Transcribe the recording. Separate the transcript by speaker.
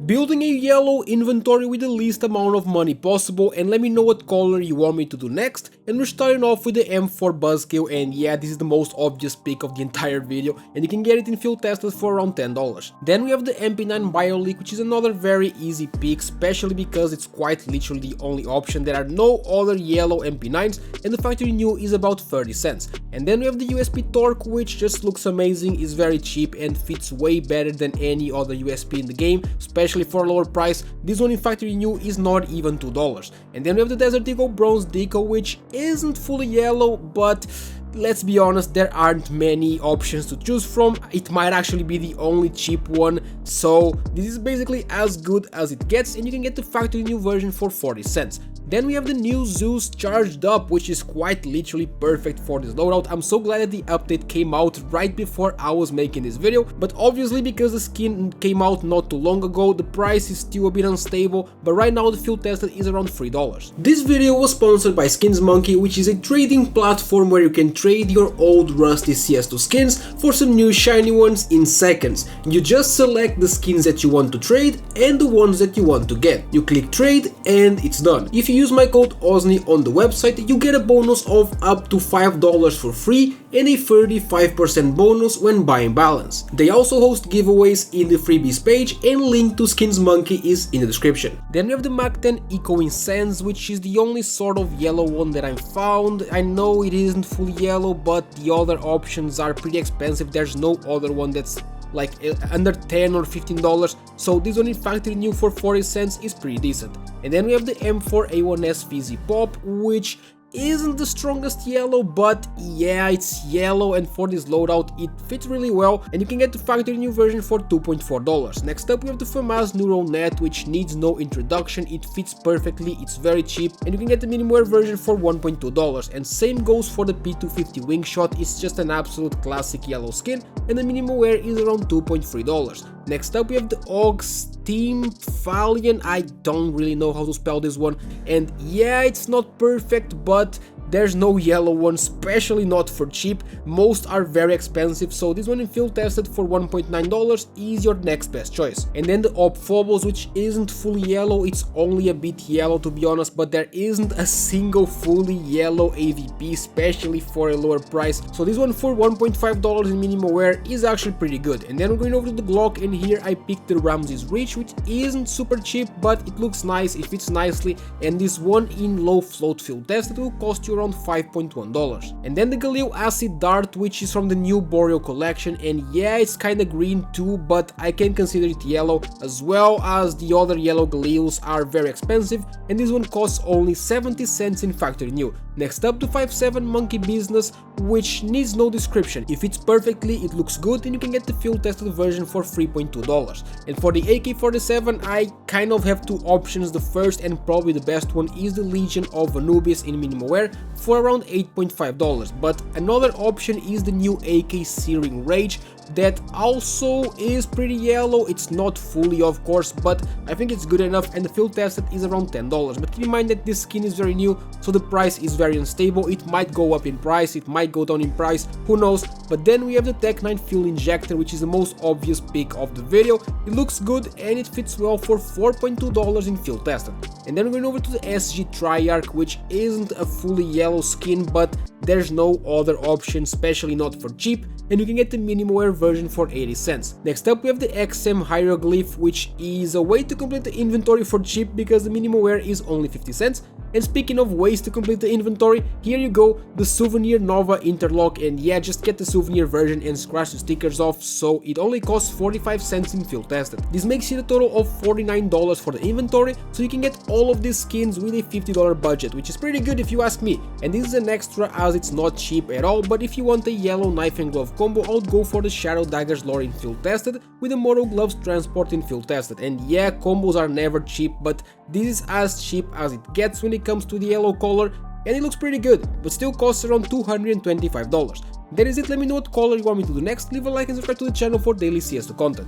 Speaker 1: Building a yellow inventory with the least amount of money possible, and let me know what color you want me to do next. And we're starting off with the M4 Buzzkill, and yeah, this is the most obvious pick of the entire video, and you can get it in field tested for around $10. Then we have the MP9 BioLeak, which is another very easy pick, especially because it's quite literally the only option. There are no other yellow MP9s, and the factory new is about 30 cents. And then we have the USP Torque, which just looks amazing, is very cheap, and fits way better than any other USP in the game, especially for a lower price. This one in factory new is not even $2. And then we have the Desert Eagle Bronze Decal, which isn't fully yellow, but let's be honest, there aren't many options to choose from. It might actually be the only cheap one, so this is basically as good as it gets, and you can get the factory new version for 40 cents. Then we have the new Zeus Charged Up, which is quite literally perfect for this loadout. I'm so glad that the update came out right before I was making this video, but obviously because the skin came out not too long ago, the price is still a bit unstable, but right now the field tested is around $3. This video was sponsored by SkinsMonkey, which is a trading platform where you can trade your old rusty CS2 skins for some new shiny ones in seconds. You just select the skins that you want to trade and the ones that you want to get. You click trade and it's done. If you use my code OZNI on the website, you get a bonus of up to $5 for free and a 35% bonus when buying balance. They also host giveaways in the freebies page, and link to SkinsMonkey is in the description. Then we have the Mach 10 Eco Incense, which is the only sort of yellow one that I found. I know it isn't fully yellow, but the other options are pretty expensive. There's no other one that's like under $10 or $15, so this one in factory new for 40 cents is pretty decent. And then we have the M4A1S Fizzy Pop, which isn't the strongest yellow, but yeah, it's yellow, and for this loadout it fits really well, and you can get the factory new version for $2.4. Next up we have the FAMAS Neural Net, which needs no introduction. It fits perfectly, it's very cheap, and you can get the Minimwear version for $1.2. And same goes for the P250 Wingshot. It's just an absolute classic yellow skin, and the Minimwear is around $2.3. Next up we have the OG Steam Phalion. I don't really know how to spell this one, and yeah, it's not perfect, but there's no yellow one, especially not for cheap. Most are very expensive, so this one in field tested for $1.9 is your next best choice. And then the Op Phobos, which isn't fully yellow, it's only a bit yellow to be honest, but there isn't a single fully yellow AVP, especially for a lower price, so this one for $1.5 in minimum wear is actually pretty good. And then we're going over to the Glock, and here I picked the Ramses Reach, which isn't super cheap, but it looks nice, it fits nicely, and this one in low float field tested will cost you around $5.1. And then the Galil Acid Dart, which is from the new Boreal collection, and yeah, it's kinda green too, but I can consider it yellow, as well as the other yellow Galils are very expensive, and this one costs only 70 cents in factory new. Next up, the 5.7 Monkey Business, which needs no description. If it's perfectly, it looks good, and you can get the field tested version for $3.2. And for the AK-47, I kind of have two options. The first and probably the best one is the Legion of Anubis in minimum wear for around $8.5, but another option is the new AK Searing Rage that also is pretty yellow. It's not fully, of course, but I think it's good enough, and the field tested is around $10. But keep in mind that this skin is very new, so the price is very unstable. It might go up in price, it might go down in price, who knows. But then we have the Tech 9 Fuel Injector, which is the most obvious pick of the video. It looks good and it fits well for $4.2 in field tested. And then we're going over to the SG Triarch, which isn't a fully yellow skin, but there's no other option, especially not for cheap, and you can get the Minimwear version for 80 cents. Next up we have the XM Hieroglyph, which is a way to complete the inventory for cheap because the Minimwear is only 50 cents. And speaking of ways to complete the inventory, here you go, the Souvenir Nova Interlock, and yeah, just get the souvenir version and scratch the stickers off, so it only costs 45 cents in field tested. This makes it a total of $49 for the inventory, so you can get all of these skins with a $50 budget, which is pretty good if you ask me. And this is an extra as it's not cheap at all, but if you want a yellow knife and glove combo, I would go for the Shadow Daggers Lore in field tested with the Mortal Gloves Transport in field tested. And yeah, combos are never cheap, but this is as cheap as it gets when it comes to the yellow color, and it looks pretty good, but still costs around $225. That is it. Let me know what color you want me to do next. Leave a like and subscribe to the channel for daily CS2 content.